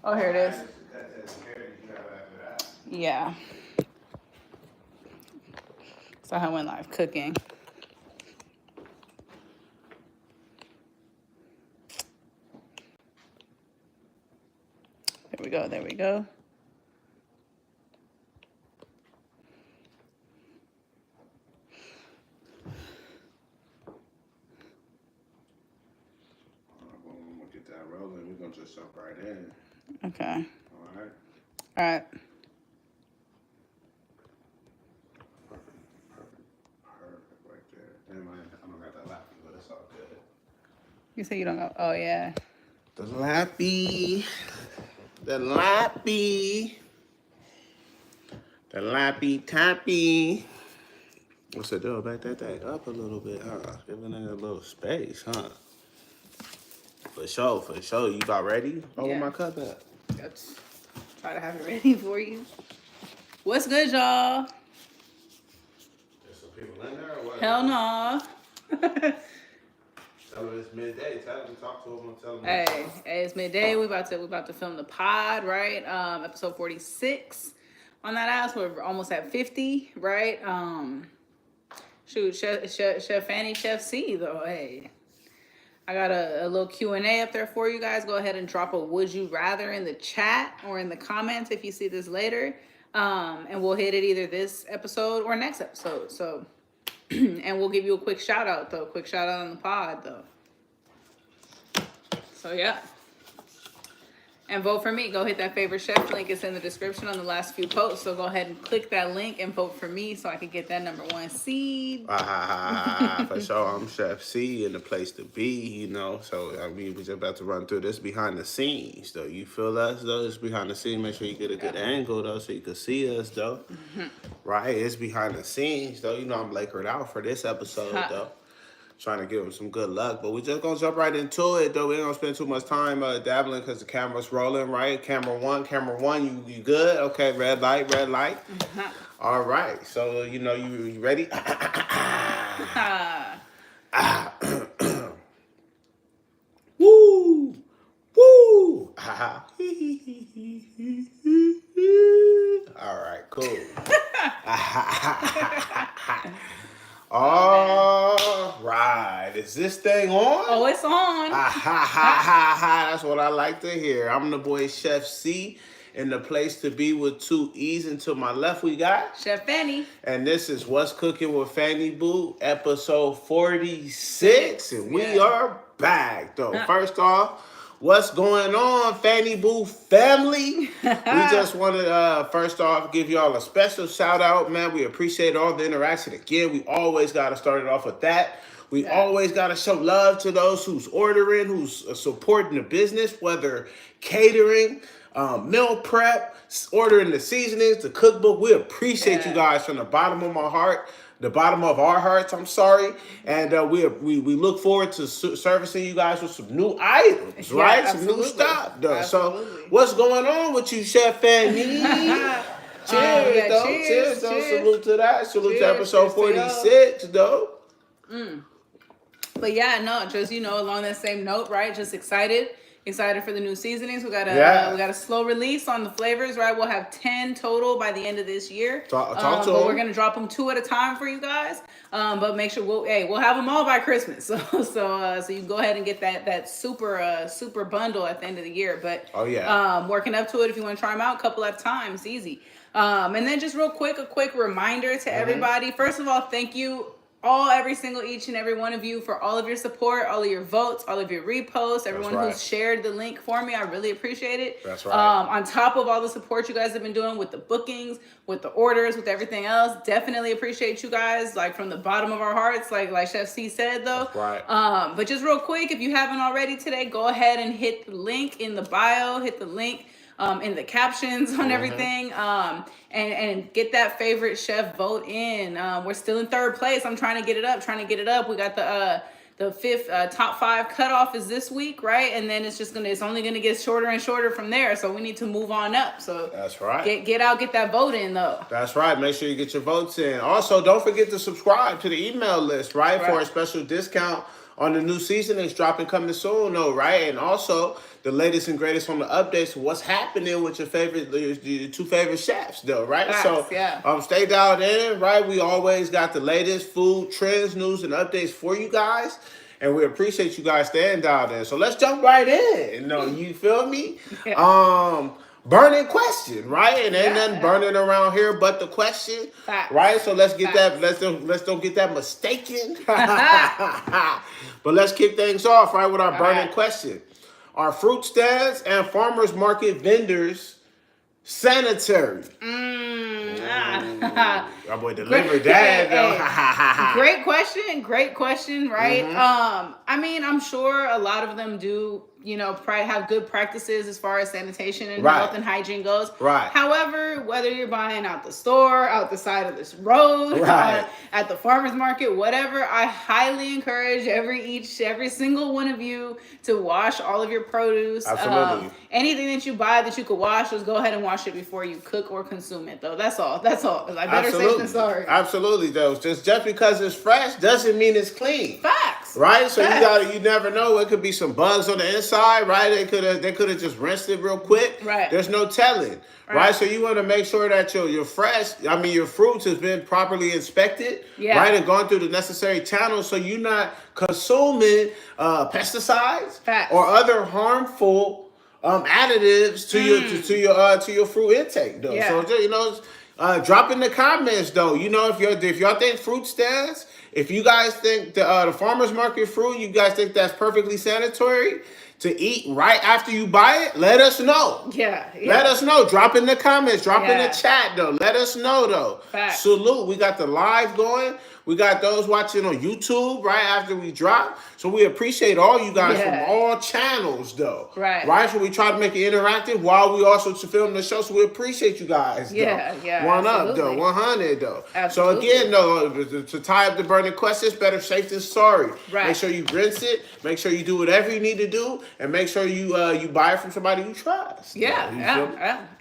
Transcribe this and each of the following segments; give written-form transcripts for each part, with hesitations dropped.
Oh, here it is. Yeah. So I went live cooking. There we go. There we go. We'll get that rolling. We're going to just jump right in. Okay. All right. All right. Perfect right there. Damn, I don't got that lappy, but it's all good. You say you don't go. Oh, yeah. The lappy. The lappy. The lappy tappy. What's it do? Back that thing up a little bit, huh? Giving it a little space, huh? For sure, for sure. You about ready? Oh, Yeah. my cup at? Let's try to have it ready for you. What's good, y'all? There's some people in there or what? Hell no. Tell them it's midday. Tell them, talk to them and tell them. Hey, it's midday. We about to film the pod, right? Episode 46 on that ass. We're almost at 50, right? Shoot, Chef Fanny, Chef C, though. Hey, I got a little Q&A up there for you guys. Go ahead and drop a would you rather in the chat or in the comments if you see this later. And we'll hit it either this episode or next episode. So, and we'll give you a quick shout out, though. Quick shout out on the pod, though. So, yeah. And vote for me. Go hit that favorite chef link. It's in the description on the last few posts. So go ahead and click that link and vote for me so I can get that #1 seed. For sure, I'm Chef C in the place to be, you know. So, I mean, we're just about to run through this behind the scenes, though. You feel us, though? It's behind the scenes. Make sure you get a good angle, though, so you can see us, though. Right? It's behind the scenes, though. You know, I'm lakered out for this episode, though. Trying to give him some good luck, but we're just gonna jump right into it, though. We ain't gonna spend too much time dabbling because the camera's rolling, right? Camera one, you good? Okay, red light. All right, so you know you ready? Woo, woo. All right, cool. All right. Is this thing on? Oh, it's on. That's what I like to hear. I'm the boy Chef C in the place to be with 2 E's. And to my left, we got Chef Fanny. And this is What's Cooking with Fannyb00, episode 46. And we are back, though. First off, what's going on, Fannyb00 family? We just want to, first off, give y'all a special shout out, man. We appreciate all the interaction. Again, we always got to start it off with that. We always got to show love to those who's ordering, who's supporting the business, whether catering, meal prep, ordering the seasonings, the cookbook. We appreciate you guys from the bottom of my heart. The bottom of our hearts, I'm sorry. And we look forward to servicing you guys with some new items, right? Absolutely. Some new stuff, though. Absolutely. So what's going on with you, Chef Fanny? Cheers, though. Cheers, though. Salute to that. Salute to episode 46, though. But yeah, no, just, you know, along that same note, right? Just excited for the new seasonings. We got a slow release on the flavors, right? We'll have 10 total by the end of this year. Talk to but them. we're gonna drop them 2 at a time for you guys. But make sure we'll have them all by Christmas. So you can go ahead and get that super bundle at the end of the year. But working up to it if you want to try them out a couple of times, easy. And then just real quick, a quick reminder to everybody. First of all, thank you each and every one of you for all of your support, all of your votes, all of your reposts, everyone who's shared the link for me. I really appreciate it. That's right. On top of all the support you guys have been doing with the bookings, with the orders, with everything else, definitely appreciate you guys, like from the bottom of our hearts, like Chef C said, though. That's right. But just real quick, if you haven't already today, go ahead and hit the link in the bio, hit the link in the captions on everything, and get that favorite chef vote in. We're still in 3rd place. I'm trying to get it up. We got the 5th top 5 cutoff is this week, right? And then it's only gonna get shorter and shorter from there. So we need to move on up. So that's right. Get that vote in, though. That's right. Make sure you get your votes in. Also, don't forget to subscribe to the email list, right? For a special discount on the new season that's dropping coming soon, though, right? And also the latest and greatest on the updates. What's happening with your two favorite chefs, though, right? Facts, So, yeah. stay dialed in, right? We always got the latest food trends, news, and updates for you guys. And we appreciate you guys staying dialed in. So let's jump right in. You feel me? Yeah. Burning question, right? And ain't Yeah, nothing burning around here but the question, Facts. right? So let's get Facts. that. Let's don't get that mistaken. But let's kick things off, right, with our burning question: Are fruit stands and farmers market vendors sanitary? Our boy delivered that. Great question, right? I mean, I'm sure a lot of them do, probably have good practices as far as sanitation and health and hygiene goes. Right. However, whether you're buying out the store, out the side of this road, at the farmer's market, whatever, I highly encourage every single one of you to wash all of your produce. Absolutely. Anything that you buy that you could wash, just go ahead and wash it before you cook or consume it, though. That's all. I better safe than sorry. Absolutely, though. Just because it's fresh doesn't mean it's clean. Facts. Right? So Facts. you never know. It could be some bugs on the inside, right? They could have just rinsed it real quick. Right. There's no telling. Right? So you want to make sure that your fruits has been properly inspected, right? And gone through the necessary channels, so you're not consuming pesticides or other harmful additives to your fruit intake, though. Yeah. So drop in the comments, though. If y'all think fruit stands, if you guys think the farmers market fruit, you guys think that's perfectly sanitary to eat right after you buy it, let us know. Yeah. Let us know. Drop in the comments. Drop in the chat, though. Let us know, though. Facts. Salute. We got the live going. We got those watching on YouTube right after we drop. So we appreciate all you guys from all channels, though. Right? So we try to make it interactive while we also film the show. So we appreciate you guys, though. Yeah. One absolutely. up, though. 100, though. Absolutely. So again, though, to tie up the burning questions, better safe than sorry. Right. Make sure you rinse it. Make sure you do whatever you need to do. And make sure you buy it from somebody you trust. Yeah.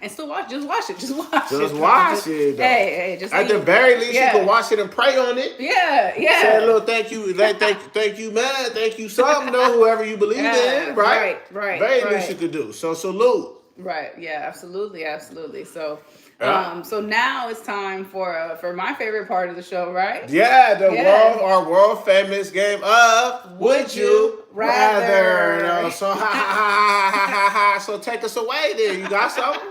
And still wash. Just wash it. Just wash it. Though. Hey. Just at the very least, you can wash it and pray on it. Yeah. Say a little thank you, thank you, man, thank you, something, though, whoever you believe in, right? Very least you could do. So salute. Right. Yeah. Absolutely. So. So now it's time for my favorite part of the show, right? Yeah, our world famous game of Would You Rather. So so take us away there. You got something?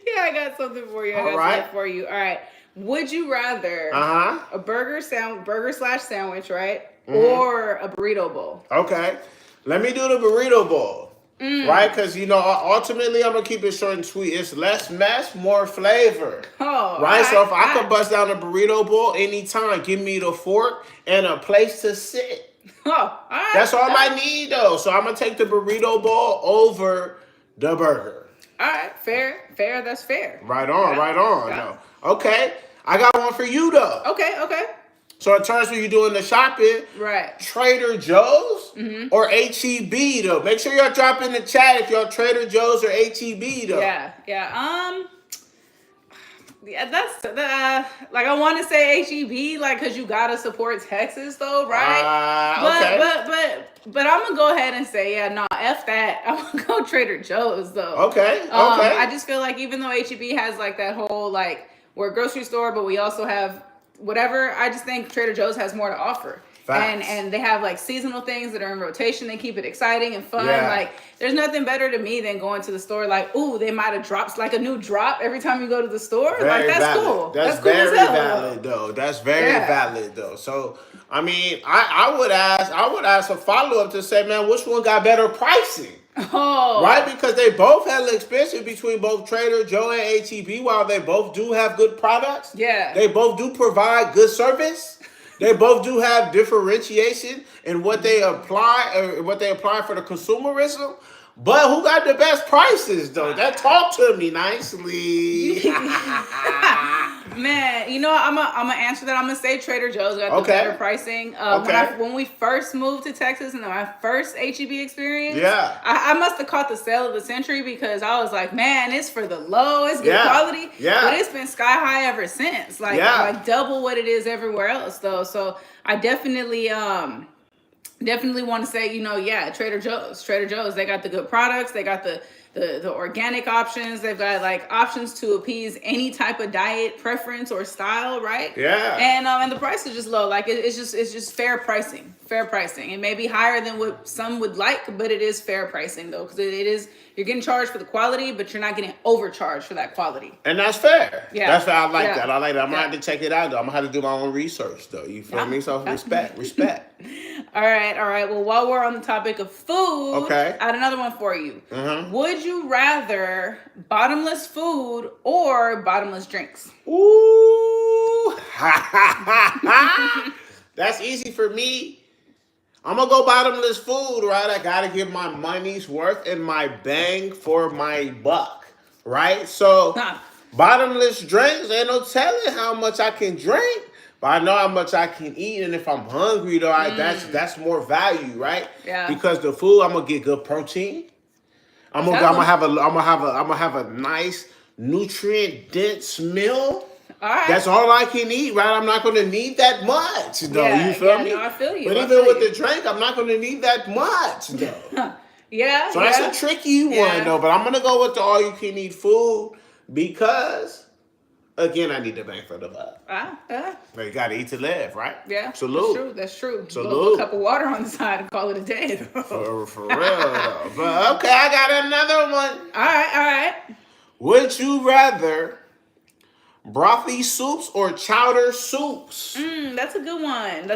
Yeah, I got something for you. All right. Would you rather a burger / sandwich, right? Or a burrito bowl? Okay. Let me do the burrito bowl. Right? Because, ultimately, I'm going to keep it short and sweet. It's less mess, more flavor. Right? So if I could bust down a burrito bowl anytime, give me the fork and a place to sit. That's all I need, though. So I'm going to take the burrito bowl over the burger. All right. Fair. That's fair. Right on. No. Okay. I got one for you, though. Okay. So in terms of you doing the shopping, Trader Joe's or HEB, though. Make sure y'all drop in the chat if y'all Trader Joe's or HEB, though. Yeah. That's like I want to say HEB, like, because you gotta support Texas, though, right? But I'm gonna go ahead and say F that. I'm gonna go Trader Joe's, though. Okay. I just feel like even though HEB has like that whole like we're a grocery store, but we also have whatever, I just think Trader Joe's has more to offer. Facts. And they have like seasonal things that are in rotation. They keep it exciting and fun. Like there's nothing better to me than going to the store like, ooh, they might have dropped like a new drop every time you go to the store. Very that's valid. cool. That's cool very as hell, valid, though. That's very valid, though. So I mean, I would ask a follow-up to say, man, which one got better pricing? Right? Because they both hella expensive between both Trader Joe and HEB, while they both do have good products. They both do provide good service. They both do have differentiation in what they apply for the consumerism. But who got the best prices, though? That talk to me nicely. Man, I'm gonna answer that. I'm gonna say Trader Joe's got the better pricing. When we first moved to Texas and my first HEB experience, I must have caught the sale of the century because I was like, man, it's for the low, it's good quality. But it's been sky high ever since. Like double what it is everywhere else, though. So I definitely definitely want to say, yeah, Trader Joe's, they got the good products. They got the organic options. They've got like options to appease any type of diet preference or style, right? Yeah. And the price is just low. Like it's just fair pricing. Fair pricing. It may be higher than what some would like, but it is fair pricing though, because it is, you're getting charged for the quality, but you're not getting overcharged for that quality. And that's fair. Yeah. That's why I like Yeah. that. I like that. I'm Yeah. gonna have to check it out though. I'm gonna have to do my own research though. You feel me? So respect. All right. Well, while we're on the topic of food, Okay. I had another one for you. Uh-huh. Would you rather bottomless food or bottomless drinks? Ooh. That's easy for me. I'm gonna go bottomless food, right? I gotta get my money's worth and my bang for my buck, right? So bottomless drinks, ain't no telling how much I can drink, but I know how much I can eat, and if I'm hungry though, that's more value, right? Yeah. Because the food, I'm gonna get good protein. I'm gonna have a nice nutrient dense meal. All right. That's all I can eat, right? I'm not going to need that much, though. Yeah, you feel me? No, I feel you. But even with the drink, I'm not going to need that much, though. Yeah. So that's a tricky one, though. But I'm going to go with the all-you-can-eat food because, again, I need the bang for the buck. You got to eat to live, right? Yeah. Salute. That's true. Salute. A cup of water on the side and call it a day. For real, though. But, okay, I got another one. All right. Would you rather brothy soups or chowder soups? That's a good one.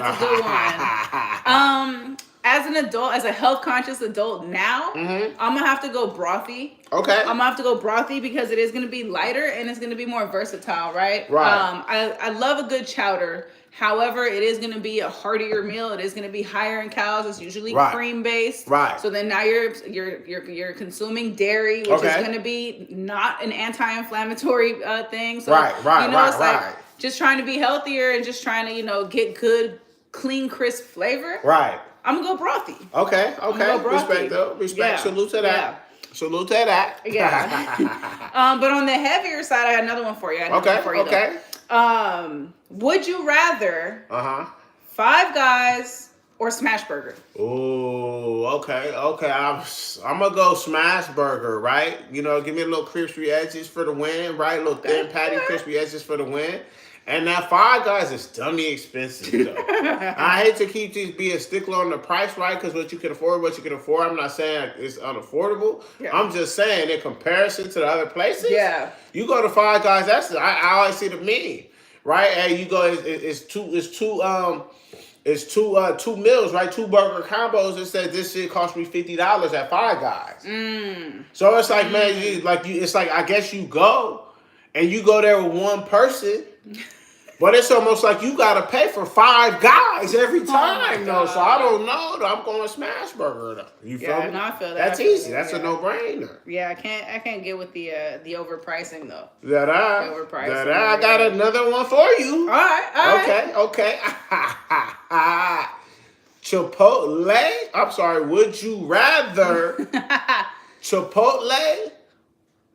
As an adult, as a health conscious adult now, I'm gonna have to go brothy. Okay. I'm gonna have to go brothy because it is gonna be lighter and it's gonna be more versatile, right? Right. I love a good chowder. However, it is going to be a heartier meal. It is going to be higher in calories. It's usually cream based. Right. So then now you're consuming dairy, which is going to be not an anti-inflammatory thing. So it's like just trying to be healthier and just trying to get good, clean, crisp flavor. Right. I'm gonna go brothy. Okay. Go brothy. Respect though. Respect. Yeah. Salute to that. Yeah. Salute to that. Yeah. But on the heavier side, I got another one for you. Okay. Would you rather Five Guys or Smash Burger? Oh, okay. I'm gonna go Smash Burger, right? Give me a little crispy edges for the win, right? A little thin patty, crispy edges for the win. And that Five Guys is dummy expensive, though. I hate to be a stickler on the price, right? Because what you can afford. I'm not saying it's unaffordable. Yeah. I'm just saying in comparison to the other places. Yeah. You go to Five Guys. I always see the meme, right? And you go. It's two meals, right? 2 burger combos. It says this shit cost me $50 at Five Guys. So it's like, man, it's like I guess you go there with one person. But it's almost like you gotta pay for 5 guys every time, though. So I don't know. Though. I'm going Smash Burger, though. You feel me? No, I feel that. That's easy. That's a no-brainer. Yeah, I can't get with the overpricing though. I got another one for you. All right. Okay. Chipotle. I'm sorry. Would you rather Chipotle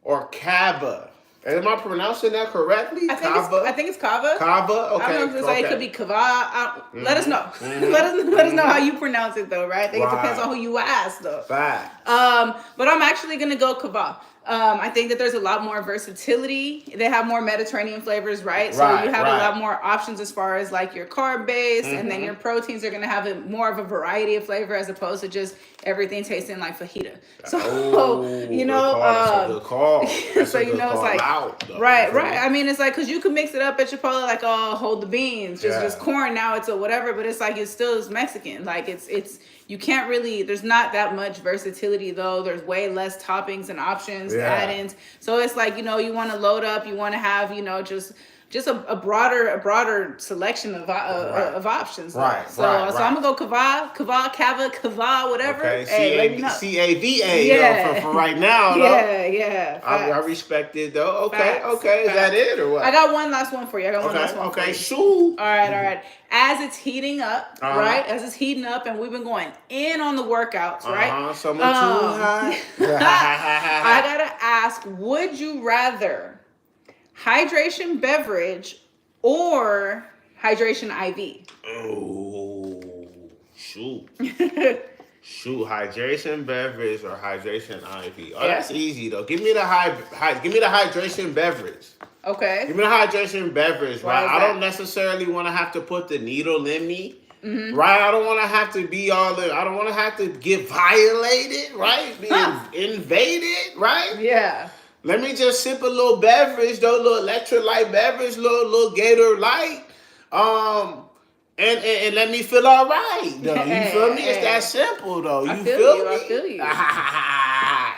or Cava? Am I pronouncing that correctly? I think it's Kava. Kava? Okay. I don't know if it could be Kava. Let us know. Let us know how you pronounce it, though, right? I think it depends on who you ask, though. Fact. But I'm actually going to go Kava. I think that there's a lot more versatility. They have more Mediterranean flavors, right? So you have a lot more options as far as like your carb base, and then your proteins are going to have more of a variety of flavor as opposed to just everything tasting like fajita. So good call. So it's like right. I mean, it's like because you could mix it up at Chipotle, like hold the beans, just corn. Now it's a whatever, but it's like it still is Mexican. Like it's. You can't really, there's not that much versatility though. There's way less toppings and options, add-ins. So it's like, you want to load up, you want to have, just a broader selection of options. Right. So I'm going to go Kava, whatever. Okay. Hey, CAVA for right now, though. Yeah. I respect it, though. Okay. Is that it or what? I got one last one for you. Okay, shoot. All right. As it's heating up, right? As it's heating up and we've been going in on the workouts, right? Someone too high. I got to ask, would you rather hydration beverage or hydration IV? Oh, shoot. Shoot, hydration beverage or hydration IV. Oh, Yeah. that's easy though. Give me the give me the hydration beverage. Okay. Give me the hydration beverage, Why right? is I that? don't necessarily want to have to put the needle in me, Mm-hmm. right? I don't want to have to be all the. I don't want to have to get violated, right? Be invaded, right? Yeah. Let me just sip a little beverage, though, little electrolyte beverage, little Gator Light, and let me feel all right, though. You feel me? It's that simple, though. You feel me? I feel you.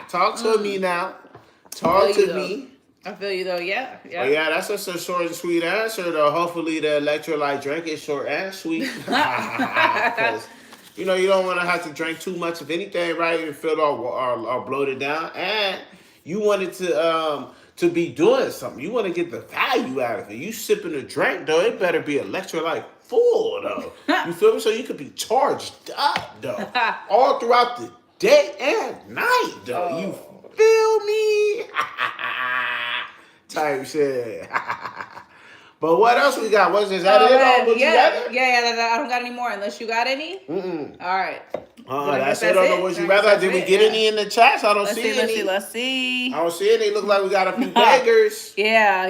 Talk to me now. I Talk feel you, to though. me. I feel you though. Yeah. Oh yeah, that's just a short and sweet answer, though. Hopefully the electrolyte drink is short and sweet. Because, you know, you don't want to have to drink too much of anything, right? And feel all bloated down. And you want it to be doing something. You want to get the value out of it. You sipping a drink, though, it better be electrolyte full, though. You feel me? So you could be charged up, though. All throughout the day and night, though. Oh. You feel me? Type shit. But what else we got? Is that it? All what you got? Yeah. I don't got any more unless you got any. Mm-mm. All right. That's it. On the Would You Rather. Did we get any in the chats? I don't see any. Let's see. I don't see any. Look like we got a few beggars. Yeah.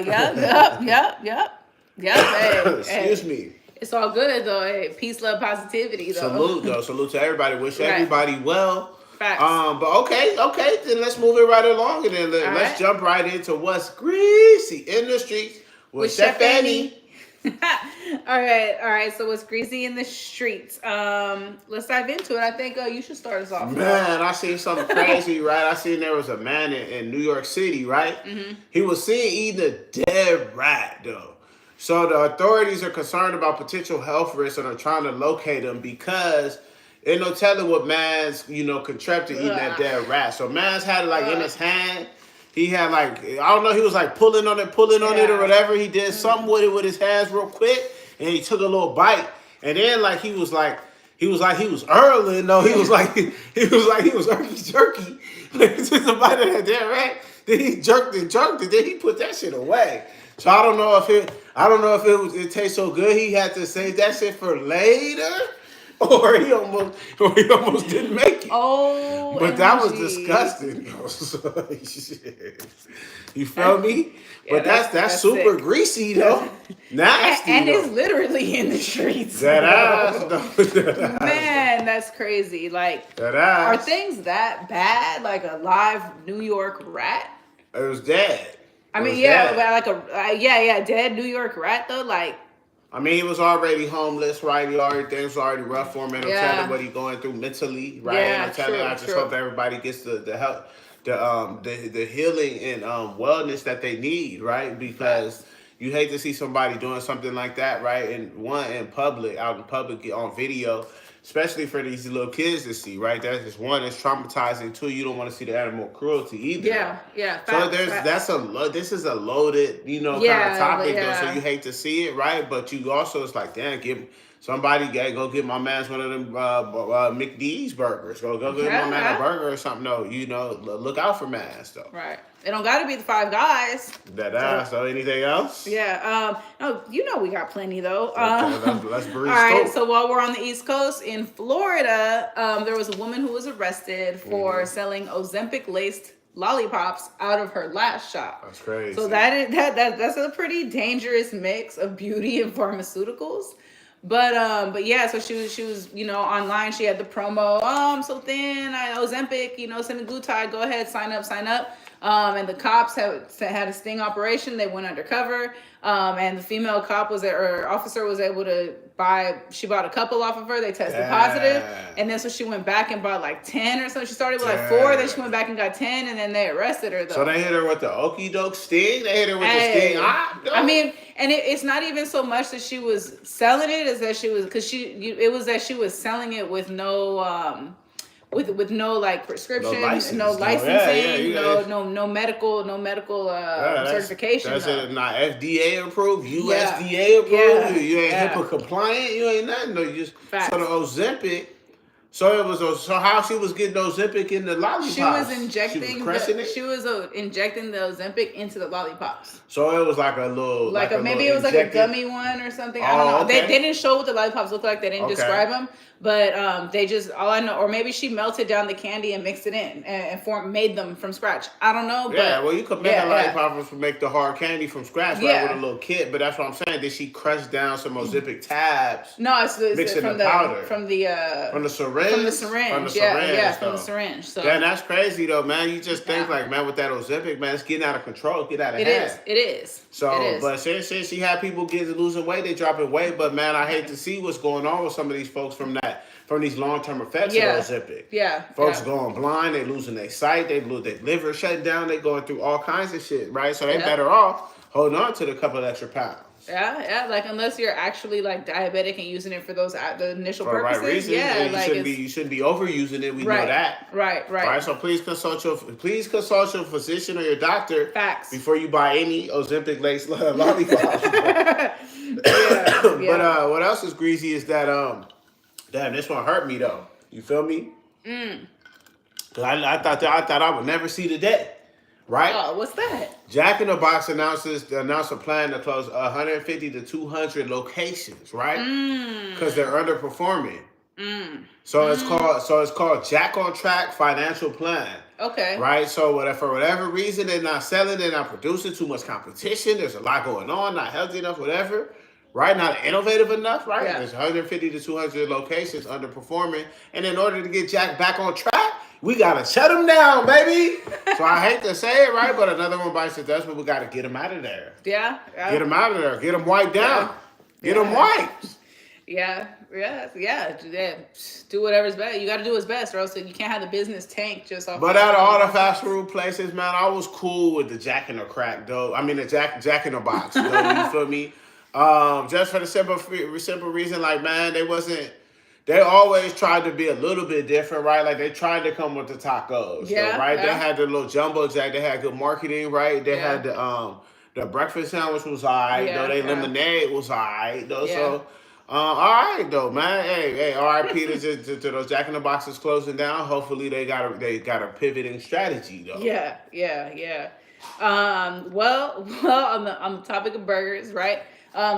Yep. Excuse me. It's all good though. Hey, peace, love, positivity though. Salute though. Salute to everybody. Wish Right. everybody well. Facts. But okay. Then let's move it right along and then let's right. jump right into what's greasy in the streets with Chef Fanny. All right. So what's greasy in the streets? Let's dive into it. I think you should start us off. Man, I seen something crazy, right? I seen there was a man in New York City, right? Mm-hmm. He was seen eating a dead rat, though. So the authorities are concerned about potential health risks and are trying to locate him because ain't no telling what man's, contributed to eating that dead rat. So man's had it in his hand. He had I don't know, he was pulling on it or whatever. He did something with it with his hands real quick, and he took a little bite. And then he was earling though. He was irky jerky. Just a bite of that dead rat. Then he jerked it. Then he put that shit away. So I don't know if it tastes so good he had to save that shit for later. Or he almost didn't make it. Oh, but that was disgusting. You feel me? Yeah, but that's super sick. greasy though. Nasty. And though. it's literally in the streets. That ass though. Man, that's crazy. That ass. Are things that bad? Like a live New York rat? It was dead. I mean, yeah, but dead New York rat though. I mean, he was already homeless, right? Things was already rough for him. And I'm telling what he's going through mentally, right? Yeah, and I'm telling I just hope everybody gets the help, the healing and wellness that they need, right? Because you hate to see somebody doing something like that, right? And out in public, on video, especially for these little kids to see, right? That's just one, it's traumatizing. Two, you don't want to see the animal cruelty either. Yeah. So this is a loaded, kind of topic though. So you hate to see it, right? But you also, it's damn, somebody go get my man's one of them McD's burgers. Go get my man a burger or something. No, look out for mans though. Right. It don't got to be the Five Guys. So anything else? Yeah. No, we got plenty though. Okay, let's breeze. All right. So while we're on the East Coast in Florida, there was a woman who was arrested for selling Ozempic laced lollipops out of her lash shop. That's crazy. So that's a pretty dangerous mix of beauty and pharmaceuticals. But yeah, so she was online. She had the promo. I'm so thin. Ozempic. Semaglutide. Go ahead, sign up. And the cops had a sting operation. They went undercover. And the female officer was able to she bought a couple off of her. They tested positive. And then so she went back and bought 10 or something. She started with 4, then she went back and got 10, and then they arrested her though. So they hit her with the okie doke sting? They hit her with the sting? I mean, and it's not even so much that she was selling it as that she was, because it was that she was selling it with no with no prescription, no licensing, no medical certification. That's it. Not FDA approved, USDA approved. You ain't HIPAA compliant. You ain't nothing. No, you just so the Ozempic. So how she was getting Ozempic in the lollipops? She was injecting. She was injecting the Ozempic into the lollipops. So it was like a little, maybe it was a gummy one or something. I don't know. Okay. They didn't show what the lollipops looked like. They didn't describe them. But they just, all I know, or maybe she melted down the candy and mixed it in and made them from scratch. I don't know. Yeah, But well, you could make a lollipop and make the hard candy from scratch, right, with a yeah. little kit. But that's what I'm saying. Did she crush down some Ozempic tabs? No, it's mixing from the powder from the syringe. From the syringe, Yeah, from the syringe. So yeah, that's crazy though, man. You just think Yeah. like, man, with that Ozempic, man, it's getting out of control, get out of it hand. is. So, It is. but since she had people losing weight, they dropping weight. But man, I hate to see what's going on with some of these folks from these long term effects of Ozempic. Yeah. Folks going blind, they losing their sight, they lose their liver shutting down, they going through all kinds of shit, right? So they better off holding on to the couple of extra pounds. Yeah, like unless you're actually like diabetic and using it for the initial for purposes, the right reasons, you shouldn't be overusing it. We know that. Right. So please consult your physician or your doctor. Facts. Before you buy any Ozempic lace lollipops. But what else is greasy is that damn, this one hurt me though. You feel me? Cause I thought I would never see the day. Right? Oh, what's that? Jack in the Box announced a plan to close 150 to 200 locations, right? Because they're underperforming. So it's called Jack on Track Financial Plan. Okay. Right? So for whatever reason they're not selling, they're not producing, too much competition, there's a lot going on, not healthy enough, whatever. Right? Not innovative enough, right? Yeah. There's 150 to 200 locations underperforming. And in order to get Jack back on track, we gotta shut him down, baby. So I hate to say it, right? But another one bites the dust, but we gotta get him out of there. Yeah. Get him out of there. Get him wiped down. Get him wiped. Yeah. Do whatever's best. You got to do what's best, or else you can't have the business tank just off. But out of all the fast food places, man, I was cool with the Jack in the Crack, though. I mean, the Jack in the Box, though. You feel me? Just for the simple reason, like, man, they always tried to be a little bit different, right? Like, they tried to come with the tacos, right? They had the little jumbo jack. They had good marketing, right? They had the breakfast sandwich was all right, though. They lemonade was all right, though. So, all right, though, man. Hey, R.I.P. to those Jack in the Boxes closing down. Hopefully, they got a pivoting strategy, though. Yeah. Well, on the topic of burgers, right?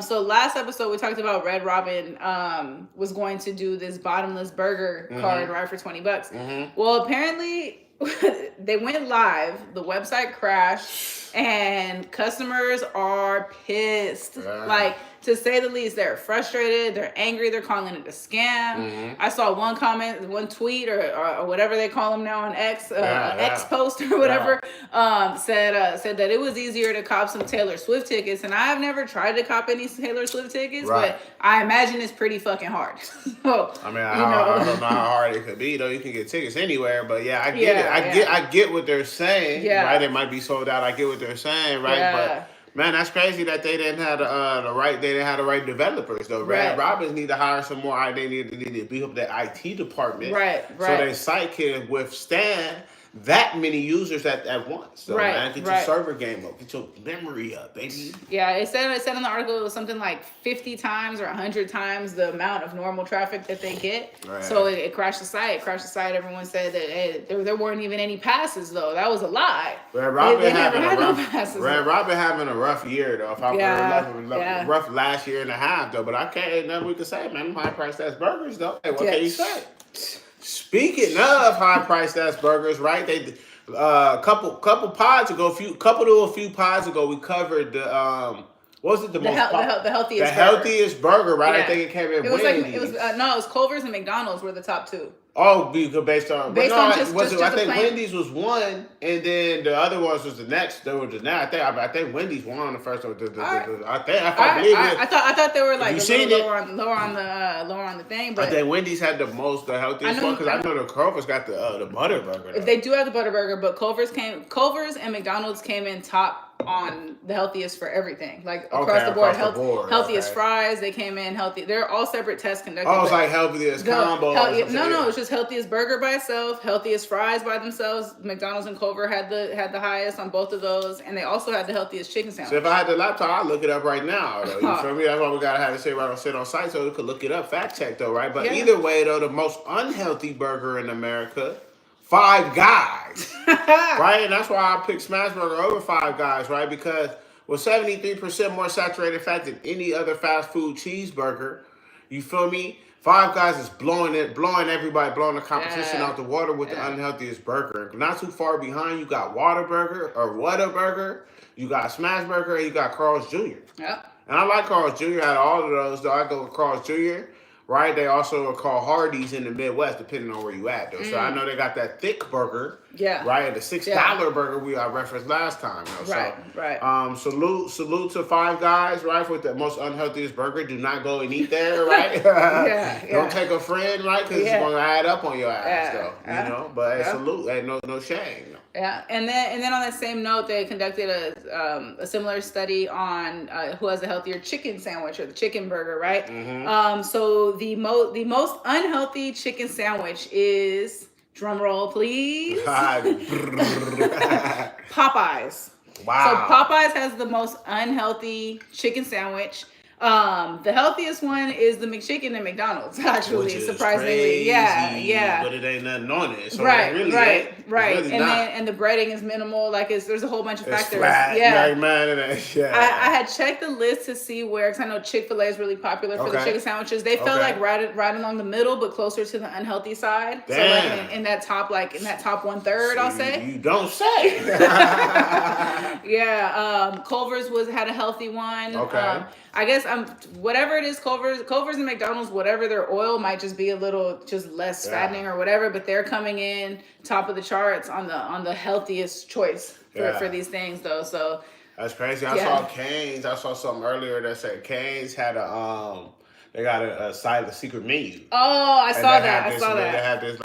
So last episode we talked about Red Robin was going to do this bottomless burger card, right, for $20. Well, apparently they went live, the website crashed, and customers are pissed. Like, to say the least, they're frustrated, they're angry, they're calling it a scam. I saw one comment, one tweet, or whatever they call them now on X, X post or whatever, said that it was easier to cop some Taylor Swift tickets, and I've never tried to cop any Taylor Swift tickets, but I imagine it's pretty fucking hard. So, I mean, I don't know how hard it could be, though. You can get tickets anywhere, but I get it. I get what they're saying, right? It might be sold out. I get what they're saying, right? But man, that's crazy that they didn't have the right developers, though. Red Robins need to hire some more. They need to beef up their IT department, so their site can withstand that many users at once. So man, get your server game up, get your memory up, baby. Yeah, it said in the article it was something like 50 times or 100 times the amount of normal traffic that they get. So it crashed the site. Everyone said that there weren't even any passes, though. That was a lie. Red Robin having a rough year, though. If I were rough last year and a half, though. But I can't, nothing we can say, man. High price ass burgers, though. Hey, what can you say? Speaking of high priced ass burgers, right? They couple pods ago, a few pods ago, we covered the what was it, the healthiest burger, right? I think it came in Wendy's. It was Culver's and McDonald's were the top two. Oh, based on I think Wendy's was one, and then the other ones was the next. They were the next. I think Wendy's won on the first one. I thought they were like lower on the thing. But I think Wendy's had the healthiest one, because I know the Culver's got the butter burger. They do have the butter burger, but Culver's and McDonald's came in top on the healthiest for everything, like across the board. Healthiest fries, they came in healthy. They're all separate tests conducted. Oh, it's like healthiest combo. No, it's just healthiest burger by itself, healthiest fries by themselves. McDonald's and Culver had the highest on both of those, and they also had the healthiest chicken sandwich. So if I had the laptop, I'd look it up right now, though. You feel me? That's why we gotta have to sit on site so we could look it up, fact check, though, right? But either way, though, the most unhealthy burger in America, Five Guys, right? And that's why I picked Smashburger over Five Guys, right? Because with 73% more saturated fat than any other fast food cheeseburger, you feel me? Five Guys is blowing everybody, blowing the competition Yeah. out the water with the unhealthiest burger. Not too far behind, you got Whataburger, you got Smash Burger, and you got Carl's Jr. Yep. And I like Carl's Jr. out of all of those, though. I go with Carl's Jr. Right? They also are called Hardee's in the Midwest, depending on where you at, though. So I know they got that thick burger. Yeah. Right? The $6 burger I referenced last time. Though. Right. So, Right. Salute to Five Guys, right? With the most unhealthiest burger. Do not go and eat there, right? Yeah. Don't take a friend, right? Because it's going to add up on your ass, though. Yeah. You know? But salute. Ain't no shame. Yeah, and then on that same note, they conducted a similar study on who has a healthier chicken sandwich or the chicken burger, right? So the most unhealthy chicken sandwich is, drum roll please, Popeyes. Wow. So Popeyes has the most unhealthy chicken sandwich. The healthiest one is the McChicken at McDonald's, actually, Which is surprisingly. crazy, Yeah. But it ain't nothing on it. So Right. It really ain't. It's really And not. then the breading is minimal. Like there's a whole bunch of It's factors. flat. Yeah. Like, man, yeah. I had checked the list to see where, because I know Chick-fil-A is really popular for the chicken sandwiches. They felt like right along the middle, but closer to the unhealthy side. Damn. So like in that top 1/3, I'll say. You don't say. Yeah. Culver's had a healthy one. Okay. I guess whatever it is, Culver's and McDonald's, whatever their oil might just be a little just less fattening or whatever, but they're coming in top of the charts on the healthiest choice for these things though. So that's crazy. I saw Cane's. I saw something earlier that said Cane's had they got a secret menu. Oh, I saw that. They had this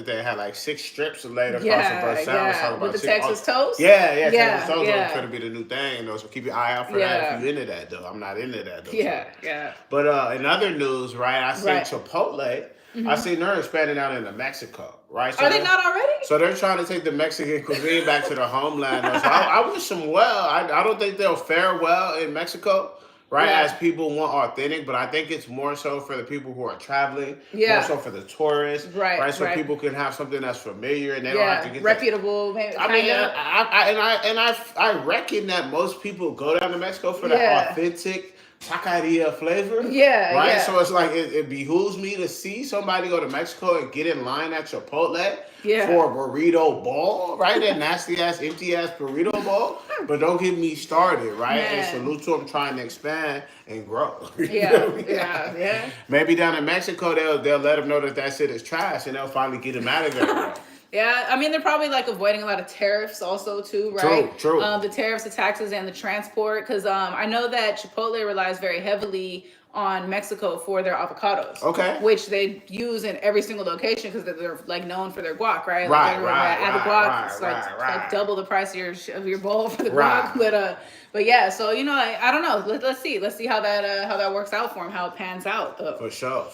they had like 6 strips laid across the burst sandwich. With the Texas toast? Yeah, Texas toast is going to be the new thing, though. So keep your eye out for that if you're into that, though. I'm not into that, though. Yeah. But in other news, right, I seen Chipotle. I seen they're expanding out into Mexico, right? So are they not already? So they're trying to take the Mexican cuisine back to their homeland. Though. So I wish them well. I don't think they'll fare well in Mexico. Right, as people want authentic, but I think it's more so for the people who are traveling, more so for the tourists, right? So people can have something that's familiar and they don't have to get reputable. Maybe, I reckon that most people go down to Mexico for that authentic taqueria flavor. Right. So it's like it behooves me to see somebody go to Mexico and get in line at Chipotle for a burrito bowl, right? That nasty ass, empty ass burrito bowl. But don't get me started, right? And salute to them trying to expand and grow. Yeah. Maybe down in Mexico they'll let them know that shit is trash and they'll finally get them out of there. Yeah, I mean, they're probably like avoiding a lot of tariffs also too, right? True. The tariffs, the taxes, and the transport. Because I know that Chipotle relies very heavily on Mexico for their avocados. Okay. Which they use in every single location because they're like known for their guac, right? Right. Add the guac, it's like double the price of your bowl for the guac. But yeah, so I don't know. Let's see how that works out for him, how it pans out. For sure.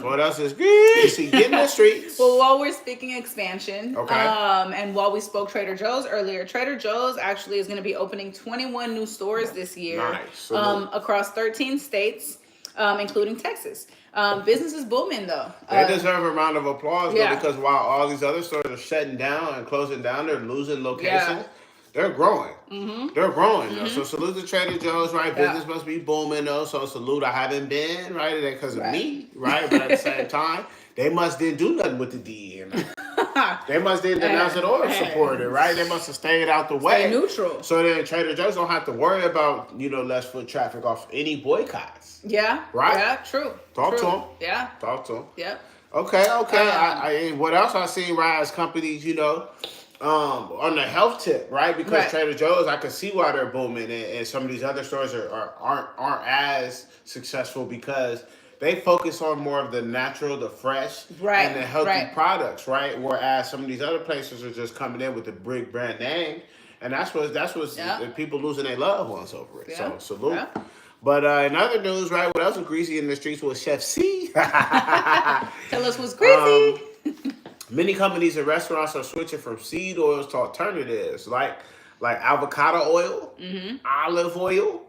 What else is greasy? Get in the streets. Well, while we're speaking expansion, okay. And while we spoke Trader Joe's earlier, Trader Joe's actually is going to be opening 21 new stores this year. Nice. Across 13 states, including Texas. Business is booming though. They deserve a round of applause though, because while all these other stores are shutting down and closing down, they're losing locations. They're growing. They're growing though. So salute to Trader Joe's, right? Business must be booming though. So salute. I haven't been right because of me, right? But at the same time, they must didn't do nothing with the DE. They must didn't announce it or support it, right? They must have stayed out the way. Stay neutral. So then Trader Joe's don't have to worry about less foot traffic off any boycotts. Yeah. Right. Yeah. True. Talk to them. Yeah. Talk to them. Yeah. Okay. What else I seen, right? As companies, on the health tip, right? Because Trader Joe's, I can see why they're booming, and some of these other stores aren't as successful because they focus on more of the natural, the fresh, and the healthy products, right? Whereas some of these other places are just coming in with the big brand name, and that's what people losing their loved ones over it. So salute. Yeah. But in other news, right? What else was greasy in the streets was Chef C. Tell us what's greasy. Many companies and restaurants are switching from seed oils to alternatives like avocado oil, olive oil,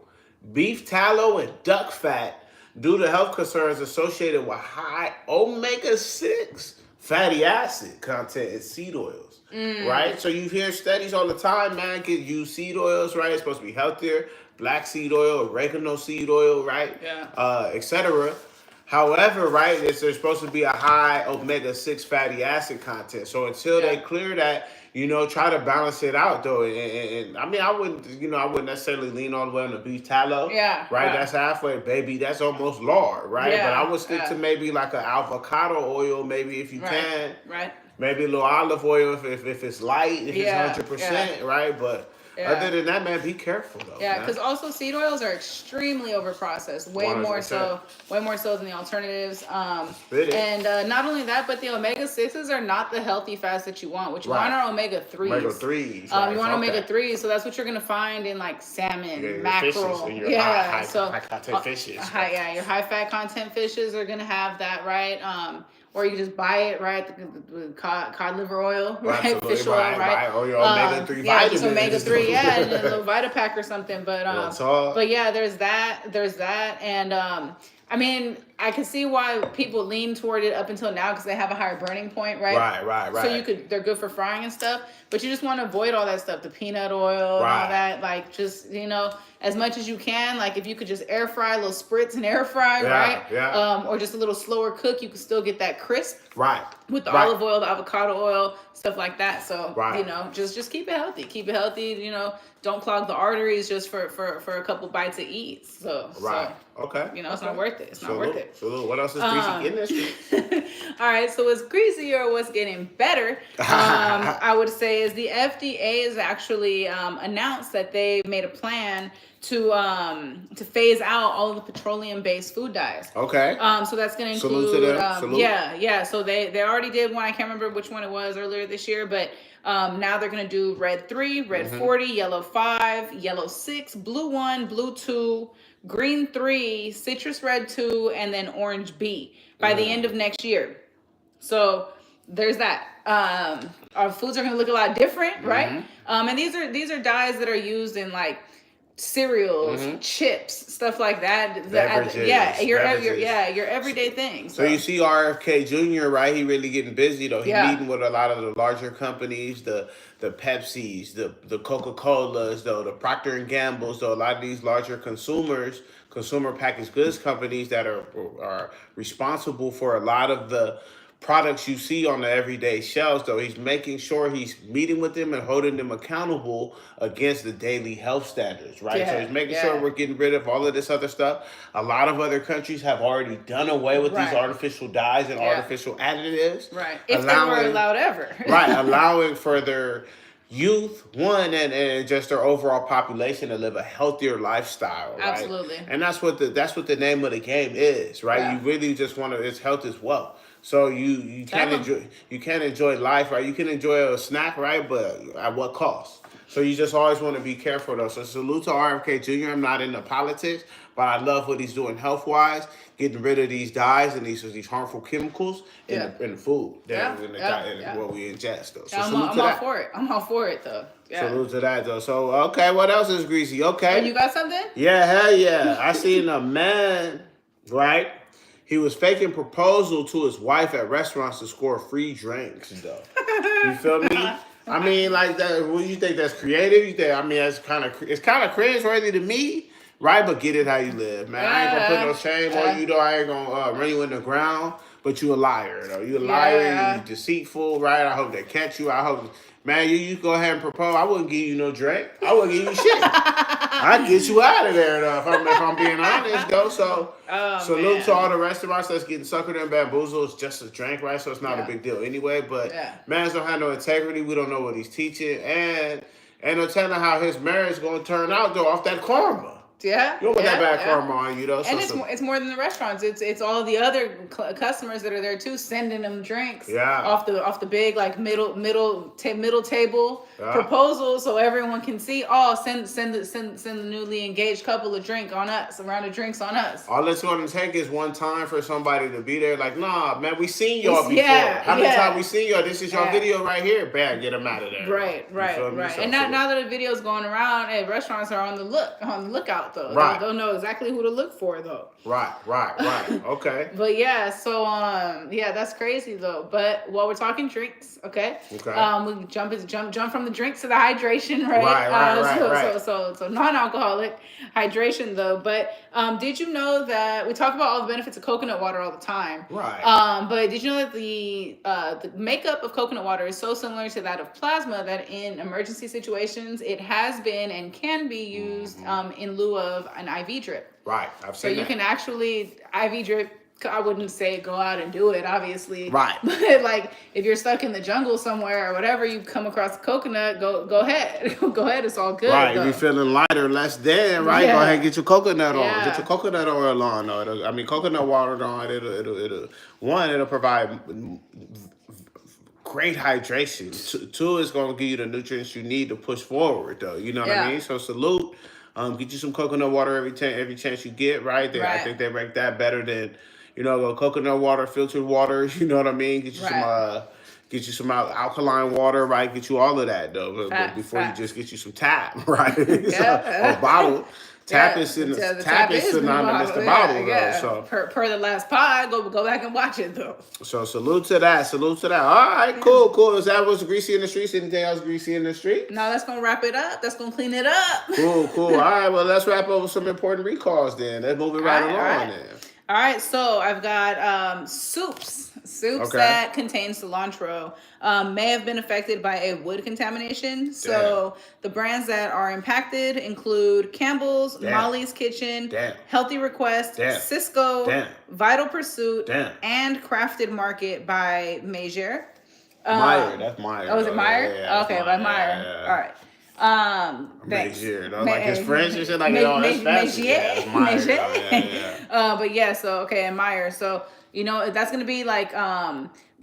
beef tallow, and duck fat due to health concerns associated with high omega-6 fatty acid content in seed oils, right? So you hear studies all the time, man, use seed oils, right? It's supposed to be healthier, black seed oil, oregano seed oil, right? Yeah. Etc. However, right, there's supposed to be a high omega-6 fatty acid content. So until they clear that, try to balance it out though. And I mean, I wouldn't necessarily lean all the way on the beef tallow. Yeah. Right. That's halfway, baby. That's almost lard, right? Yeah, but I would stick to maybe like an avocado oil, maybe if you can. Right. Maybe a little olive oil if it's light, if it's 100%, right? But other than that, man, be careful though. Yeah, because also seed oils are extremely overprocessed, way 100%. more so than the alternatives. And not only that, but the omega-6s are not the healthy fats that you want. What you want are omega-3s. Omega-3s. You want omega-3s, so that's what you're gonna find in like salmon, mackerel. High content fishes. Your high fat content fishes are gonna have that, right? Or you can just buy it, right? The cod liver oil, right? Fish oil, right? Or your omega-3 vitamins. Yeah, just omega-3, and a little Vitapack or something. But yeah, there's that. And I mean, I can see why people lean toward it up until now because they have a higher burning point, right? Right. So they're good for frying and stuff, but you just want to avoid all that stuff, the peanut oil and all that. Like, just, as much as you can, like if you could just air fry, a little spritz and air fry, right? Yeah. Or just a little slower cook, you can still get that crisp. Right. With the olive oil, the avocado oil, stuff like that. So, just keep it healthy. Keep it healthy, don't clog the arteries just for a couple bites of eat. Okay. It's not worth it. It's not worth it. So what else is greasy in this? All right, so what's greasy or what's getting better, I would say, is the FDA has actually announced that they made a plan to phase out all of the petroleum-based food dyes. Okay. So that's going to include salute to them. Salute. Yeah. So they already did one. I can't remember which one it was earlier this year, but now they're going to do red 3, red 40, yellow 5, yellow 6, blue 1, blue 2, green 3, citrus red 2, and then orange B by the end of next year. So there's that. Our foods are going to look a lot different, right? And these are dyes that are used in like cereals, chips, stuff like that. Beverages, your everyday things. So you see RFK Jr., right? He really getting busy though. He meeting with a lot of the larger companies, the Pepsis, the Coca-Colas, though, the Procter and Gambles, though, a lot of these larger consumer packaged goods companies that are responsible for a lot of the products you see on the everyday shelves, though. He's making sure he's meeting with them and holding them accountable against the daily health standards, right? So he's making sure we're getting rid of all of this other stuff. A lot of other countries have already done away with these artificial dyes and artificial additives. Right. If they were allowed ever. Right. Allowing for their youth, and just their overall population to live a healthier lifestyle, right? Absolutely. And that's what the name of the game is, right? You really just want to, it's health as well. So you can't enjoy life, right? You can enjoy a snack, right? But at what cost? So you just always want to be careful, though. So salute to RFK Jr. I'm not into politics, but I love what he's doing health-wise, getting rid of these dyes and these harmful chemicals in the food what we ingest, though. So I'm all for it. I'm all for it, though. Yeah. Salute to that, though. So, okay, what else is greasy? Okay. Oh, you got something? Yeah, hell yeah. I seen a man, right? He was faking proposal to his wife at restaurants to score free drinks, though. You feel me? I mean, like that. What you think that's creative? You think? I mean, it's kind of cringeworthy to me, right? But get it how you live, man. I ain't gonna put no shame on you, though. I ain't gonna run you in the ground. But you a liar, though. You a liar. You deceitful, right? I hope they catch you. I hope. Man, you go ahead and propose. I wouldn't give you no drink. I wouldn't give you shit. I'd get you out of there, though, if I'm being honest, though. So, salute to all the restaurants that's getting suckered and bamboozled. It's just a drink, right? So it's not a big deal anyway. But mans don't have no integrity. We don't know what he's teaching. And no telling how his marriage is going to turn out, though, off that karma. Yeah. You don't want that bad karma on you, though. And it's more than the restaurants. It's all the other customers that are there too, sending them drinks. Yeah. Off the big like middle table proposal, so everyone can see. Oh, send the newly engaged couple a drink on us, a round of drinks on us. All it's going to take is one time for somebody to be there. Like, nah, man, we seen y'all before. How many times we seen y'all? This is your video right here. Bam, get them out of there. Right. So, And now that the video's going around, restaurants are on the lookout out though. Right. They'll know exactly who to look for though. Right. Okay. But yeah, so yeah, that's crazy though. But while we're talking drinks, okay? We jump from the drinks to the hydration, right? Right. So non-alcoholic hydration though. But did you know that we talk about all the benefits of coconut water all the time? Right. But did you know that the makeup of coconut water is so similar to that of plasma that in emergency situations it has been and can be used in lieu of an IV drip? Right. I've So seen you that. can actually IV drip. I wouldn't say go out and do it, obviously. Right. But like if you're stuck in the jungle somewhere or whatever, you come across a coconut, go ahead. Go ahead, it's all good. Right, though. if you're feeling lighter, less than, right? Yeah. Go ahead and get your coconut on. Yeah. Get your coconut oil on. Coconut water on. It'll provide great hydration. Two, it's going to give you the nutrients you need to push forward, though. You know what I mean? So salute. Get you some coconut water every chance you get, right? I think they make that better than, coconut water, filtered water. You know what I mean? Get you some alkaline water, right? Get you all of that though, but before you just get you some tap, right? A bottle. Tap is synonymous to bottle though. So per the last pod, go back and watch it though. So salute to that. All right, cool. Is that what's greasy in the streets? Anything else greasy in the street? No, that's gonna wrap it up. That's gonna clean it up. Cool. All right, well let's wrap up with some important recalls then. Let's move it right along then. All right, so I've got soups that contain cilantro may have been affected by a wood contamination. So the brands that are impacted include Campbell's, Molly's Kitchen, Healthy Request, Cisco, Vital Pursuit, and Crafted Market by Meyer. Meyer, that's Meyer. Oh, is it Meyer? Yeah, okay, by Meyer. Yeah. All right. Mezier, like his French and shit, like that's fancy. But yeah, so okay, and Meyer. So that's gonna be like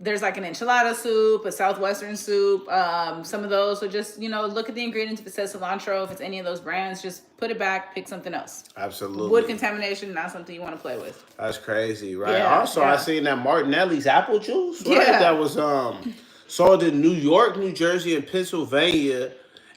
there's like an enchilada soup, a southwestern soup, some of those. So just look at the ingredients. If it says cilantro, if it's any of those brands, just put it back, pick something else. Absolutely. Wood contamination, not something you want to play with. That's crazy, right? Also, I seen that Martinelli's apple juice, right? Yeah. That was sold in New York, New Jersey, and Pennsylvania,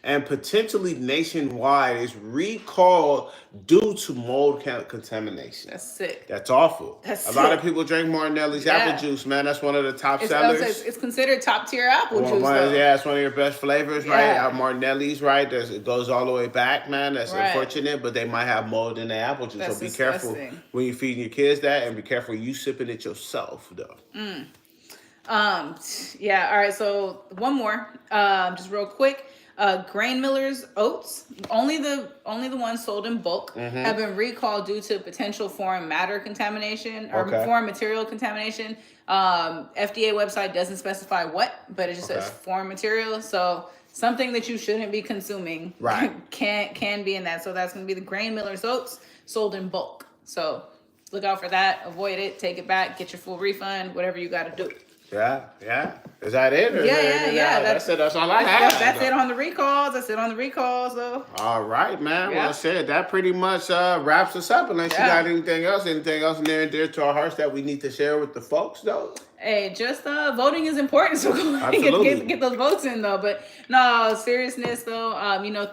and potentially nationwide is recalled due to mold contamination. That's sick. That's awful. That's a lot of people drink Martinelli's apple juice, man. That's one of the top sellers. It's considered top tier apple juice. Yeah, it's one of your best flavors, right? Martinelli's, right? It goes all the way back, man. That's unfortunate, but they might have mold in the apple juice. So be careful when you're feeding your kids that, and be careful you sipping it yourself, though. Yeah. All right. So one more, just real quick. Grain Miller's oats, only the ones sold in bulk, have been recalled due to potential foreign matter contamination or foreign material contamination. FDA website doesn't specify what, but it just says foreign material. So something that you shouldn't be consuming can be in that. So that's going to be the Grain Miller's oats sold in bulk. So look out for that. Avoid it. Take it back. Get your full refund. Whatever you got to do. Yeah. Is that it? Yeah. That's it. That's all I have. That's it on the recalls. Though. All right, man. Yeah. Well, shit, that pretty much wraps us up. Unless you got anything else near and dear to our hearts that we need to share with the folks, though. Hey, just voting is important, so go ahead and get those votes in, though. But no, seriousness, though,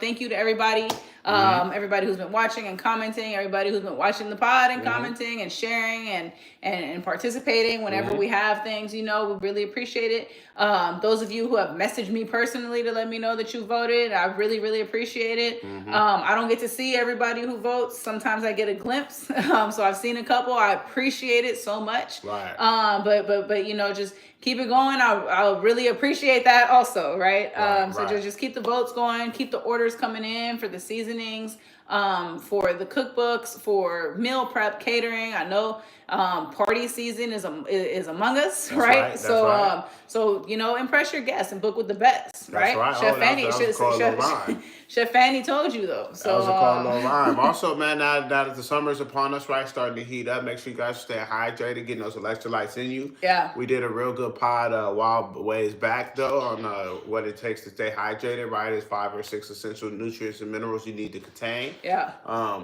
thank you to everybody. Everybody who's been watching and commenting, everybody who's been watching the pod and commenting and sharing and participating whenever we have things, we really appreciate it. Those of you who have messaged me personally to let me know that you voted, I really, really appreciate it. I don't get to see everybody who votes. Sometimes I get a glimpse. So I've seen a couple. I appreciate it so much. Right. But just keep it going. I'll really appreciate that also, right? So just keep the votes going, keep the orders coming in for the seasonings, for the cookbooks, for meal prep, catering. I know party season is among us, right? That's so right. So impress your guests and book with the best, right? That's right. Chef Fanny, Chef Fanny told you though. So that was a call no rhyme. Also, man, now that the summer is upon us, right, starting to heat up, make sure you guys stay hydrated, getting those electrolytes in you. Yeah. We did a real good pod a while ways back though on what it takes to stay hydrated, right? It's 5 or 6 essential nutrients and minerals you need to contain. Yeah.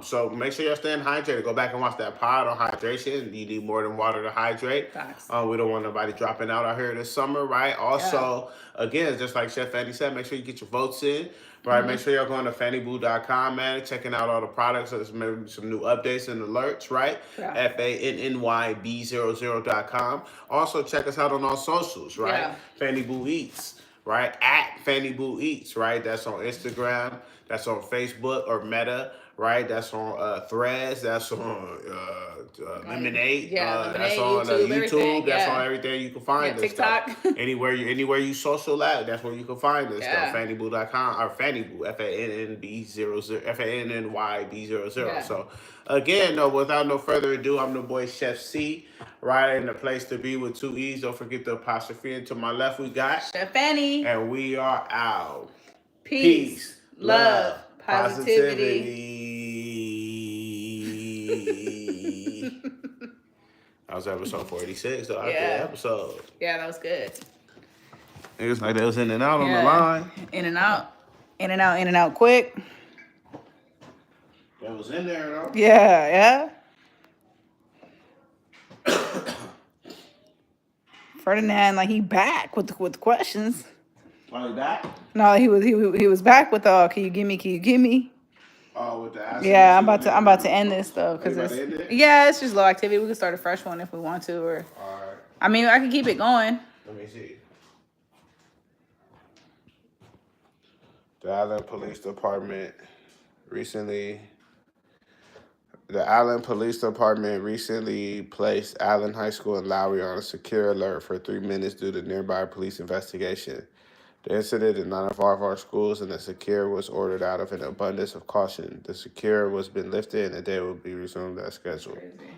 So make sure you're staying hydrated. Go back and watch that pod on hydration. You need more than water to hydrate. Facts. We don't want nobody dropping out here this summer, right? Also, again, just like Chef Fanny said, make sure you get your votes in. Right, make sure you're going to Fannyb00.com, man, checking out all the products. There's maybe some new updates and alerts, right? Yeah. FANNYB00.com. Also, check us out on our socials, right? Yeah. Fannyb00 Eats, right? At Fannyb00 Eats, right? That's on Instagram. That's on Facebook or Meta, right? That's on Threads. That's on Lemonade. Lemonade, that's on YouTube. That's on everything you can find us. TikTok. anywhere you social at, that's where you can find us. Fannyb00.com or Fannyb00, FANNYB00. So again, without no further ado, I'm the boy Chef C, right? And the place to be with 2 E's. Don't forget the apostrophe. And to my left, we got Chef Fanny. And we are out. Peace. Love. Positivity. That was episode 46, though. Good episode. Yeah, that was good. It was like they was in and out on the line. In and out. In and out, in and out quick. That was in there, though. Yeah. Ferdinand, like, he back with the questions. Oh, he back? No, he was back with the can you give me? Oh, with the answer. Yeah, I'm about to end this though because it's just low activity. We can start a fresh one if we want to, or all right. I mean, I can keep it going. Let me see. The Allen Police Department recently placed Allen High School in Lowry on a secure alert for 3 minutes due to nearby police investigation. The incident did not involve our schools, and the secure was ordered out of an abundance of caution. The secure was been lifted, and the day will be resumed as scheduled. Crazy.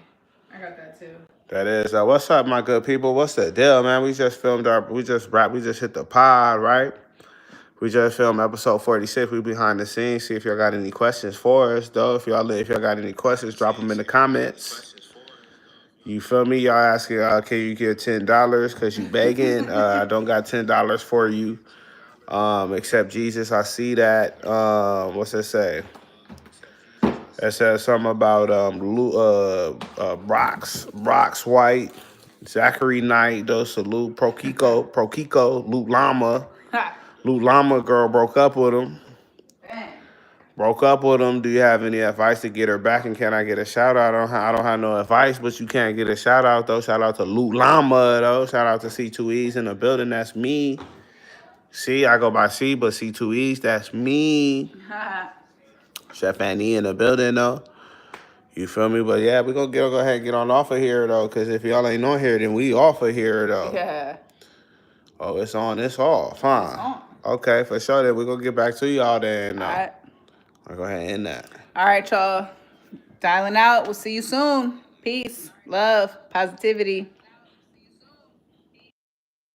I got that too. That is. What's up, my good people? What's the deal, man? We just hit the pod, right? We just filmed episode 46. We behind the scenes. See if y'all got any questions for us, though. If y'all got any questions, drop them in the comments. You feel me? Y'all asking, can you get $10 because you begging? I don't got $10 for you. Except Jesus, I see that. What's it say? It says something about Brox White, Zachary Knight, those salute, Pro Kiko, Luke Llama. Luke Llama girl broke up with him. Broke up with him. Do you have any advice to get her back? And can I get a shout out? I don't have no advice, but you can't get a shout out though. Shout out to Luke Llama though. Shout out to C2E's in the building. That's me. C, I go by C, but C2E's, that's me. Chef Fanny in the building, though. You feel me? But, yeah, we're going to go ahead and get on off of here, though, because if y'all ain't on here, then we off of here, though. Yeah. Oh, it's on, it's off, huh? It's on. Okay, for sure, then we're going to get back to y'all then. All right. I'll go ahead and end that. All right, y'all. Dialing out. We'll see you soon. Peace, love, positivity.